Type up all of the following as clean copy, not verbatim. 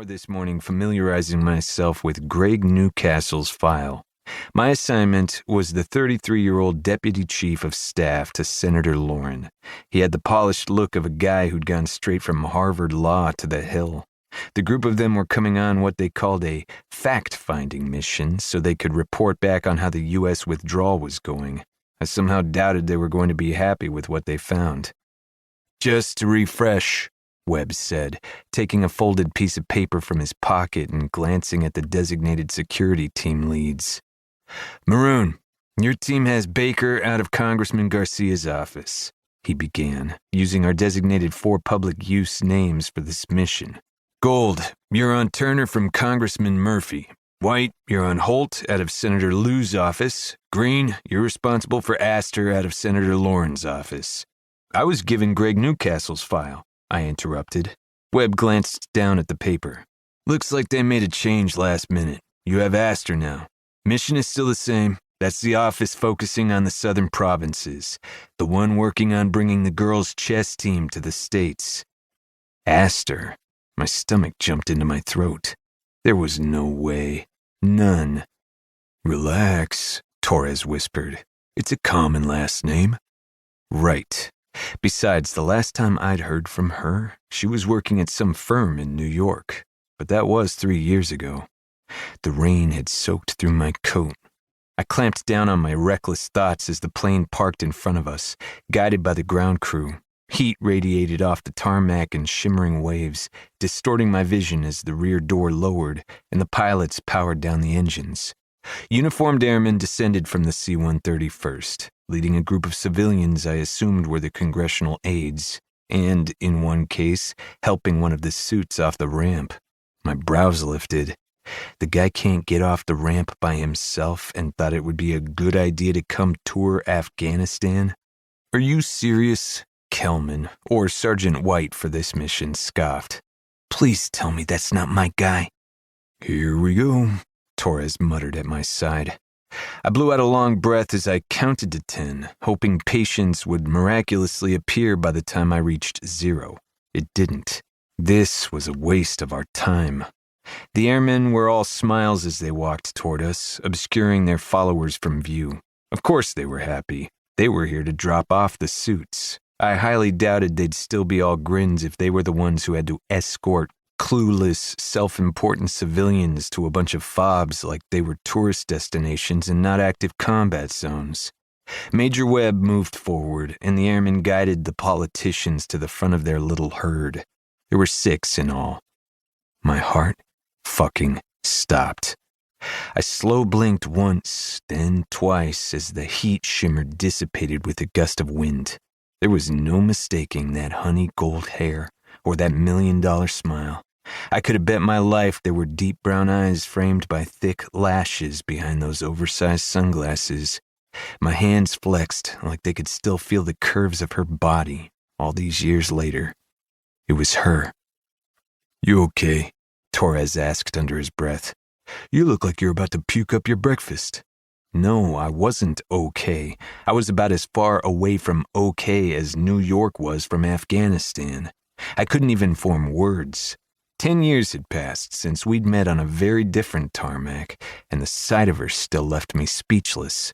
hour this morning familiarizing myself with Greg Newcastle's file. My assignment was the 33-year-old Deputy Chief of Staff to Senator Loren. He had the polished look of a guy who'd gone straight from Harvard Law to the Hill. The group of them were coming on what they called a fact-finding mission so they could report back on how the U.S. withdrawal was going. I somehow doubted they were going to be happy with what they found. "Just to refresh," Webb said, taking a folded piece of paper from his pocket and glancing at the designated security team leads. "Maroon, your team has Baker out of Congressman Garcia's office," he began, using our designated 4 public use names for this mission. "Gold, you're on Turner from Congressman Murphy. White, you're on Holt out of Senator Lou's office. Green, you're responsible for Astor out of Senator Loren's office." "I was given Greg Newcastle's file," I interrupted. Webb glanced down at the paper. "Looks like they made a change last minute. You have Astor now. Mission is still the same. That's the office focusing on the southern provinces. The one working on bringing the girls' chess team to the States." Astor. My stomach jumped into my throat. There was no way. None. "Relax," Torres whispered. "It's a common last name." Right. Besides, the last time I'd heard from her, she was working at some firm in New York. But that was 3 years ago. The rain had soaked through my coat. I clamped down on my reckless thoughts as the plane parked in front of us, guided by the ground crew. Heat radiated off the tarmac in shimmering waves, distorting my vision as the rear door lowered and the pilots powered down the engines. Uniformed airmen descended from the C-130 first, leading a group of civilians I assumed were the congressional aides, and, in one case, helping one of the suits off the ramp. My brows lifted. The guy can't get off the ramp by himself and thought it would be a good idea to come tour Afghanistan? "Are you serious?" Kelman, or Sergeant White for this mission, scoffed. "Please tell me that's not my guy." "Here we go," Torres muttered at my side. I blew out a long breath as I counted to 10, hoping patience would miraculously appear by the time I reached 0. It didn't. This was a waste of our time. The airmen were all smiles as they walked toward us, obscuring their followers from view. Of course they were happy. They were here to drop off the suits. I highly doubted they'd still be all grins if they were the ones who had to escort clueless, self-important civilians to a bunch of fobs like they were tourist destinations and not active combat zones. Major Webb moved forward, and the airmen guided the politicians to the front of their little herd. There were 6 in all. My heart fucking stopped. I slow blinked once, then twice as the heat shimmer dissipated with a gust of wind. There was no mistaking that honey gold hair or that $1 million smile. I could have bet my life there were deep brown eyes framed by thick lashes behind those oversized sunglasses. My hands flexed like they could still feel the curves of her body all these years later. It was her. "You okay?" Torres asked under his breath. "You look like you're about to puke up your breakfast." No, I wasn't okay. I was about as far away from okay as New York was from Afghanistan. I couldn't even form words. 10 years had passed since we'd met on a very different tarmac, and the sight of her still left me speechless.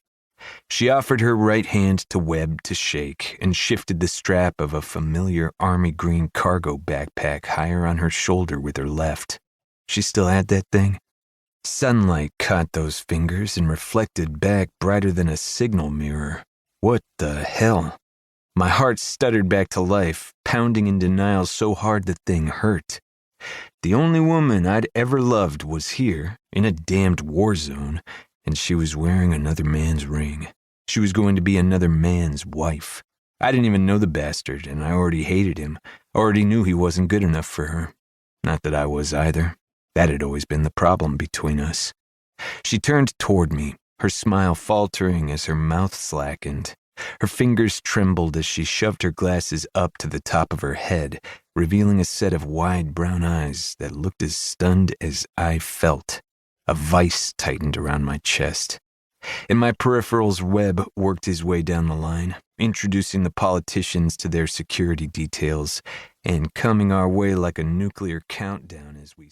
She offered her right hand to Webb to shake and shifted the strap of a familiar army green cargo backpack higher on her shoulder with her left. She still had that thing? Sunlight caught those fingers and reflected back brighter than a signal mirror. What the hell? My heart stuttered back to life, pounding in denial so hard the thing hurt. The only woman I'd ever loved was here, in a damned war zone, and she was wearing another man's ring. She was going to be another man's wife. I didn't even know the bastard, and I already hated him. Already knew he wasn't good enough for her. Not that I was either. That had always been the problem between us. She turned toward me, her smile faltering as her mouth slackened. Her fingers trembled as she shoved her glasses up to the top of her head, revealing a set of wide brown eyes that looked as stunned as I felt. A vice tightened around my chest. In my peripherals, Webb worked his way down the line, introducing the politicians to their security details and coming our way like a nuclear countdown as we